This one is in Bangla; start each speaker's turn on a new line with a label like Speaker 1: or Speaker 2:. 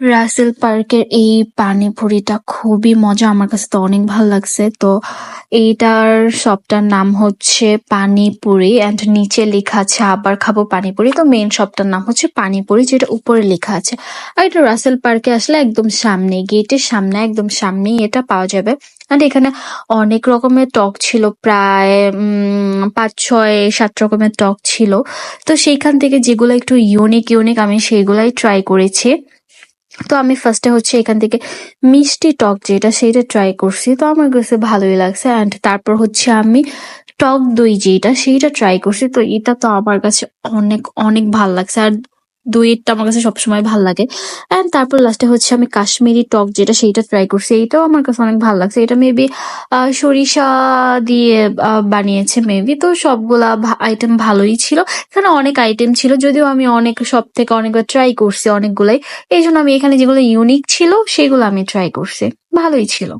Speaker 1: রাসেল পার্কের এই পানিপুরিটা খুবই মজা। আমার কাছে তো অনেক ভালো লাগছে। তো এইটার শপটার নাম হচ্ছে পানিপুরি অ্যান্ড নিচে লেখা আছে আবার খাবো পানিপুরি। তো মেইন শপটার নাম হচ্ছে পানিপুরি, যেটা উপরে লেখা আছে। আর এটা রাসেল পার্কে আসলে একদম সামনে, গেটের সামনে একদম সামনেই এটা পাওয়া যাবে। আর এখানে অনেক রকমের টক ছিল, প্রায় ৫, ৬, ৭ রকমের টক ছিল। তো সেইখান থেকে যেগুলো একটু ইউনিক ইউনিক আমি সেইগুলাই ট্রাই করেছি। তো আমি ফার্স্টে হচ্ছে এখান থেকে মিষ্টি টক যেটা সেইটা ট্রাই করছি। তো আমার কাছে ভালোই লাগছে। অ্যান্ড তারপর হচ্ছে আমি টক দই যেটা সেইটা ট্রাই করছি। তো এটা তো আমার কাছে অনেক অনেক ভাল লাগছে। আর দইটা আমার কাছে সবসময় ভাল লাগে। অ্যান্ড তারপর লাস্টে হচ্ছে আমি কাশ্মীরি টক যেটা সেইটা ট্রাই করছি। এইটাও আমার কাছে অনেক ভালো লাগছে। এটা মেবি সরিষা দিয়ে বানিয়েছে মেবি। তো সবগুলা আইটেম ভালোই ছিল। এখানে অনেক আইটেম ছিল, যদিও আমি সব থেকে অনেকবার ট্রাই করছি অনেকগুলাই। এই জন্য আমি এখানে যেগুলো ইউনিক ছিল সেগুলো আমি ট্রাই করছি, ভালোই ছিল।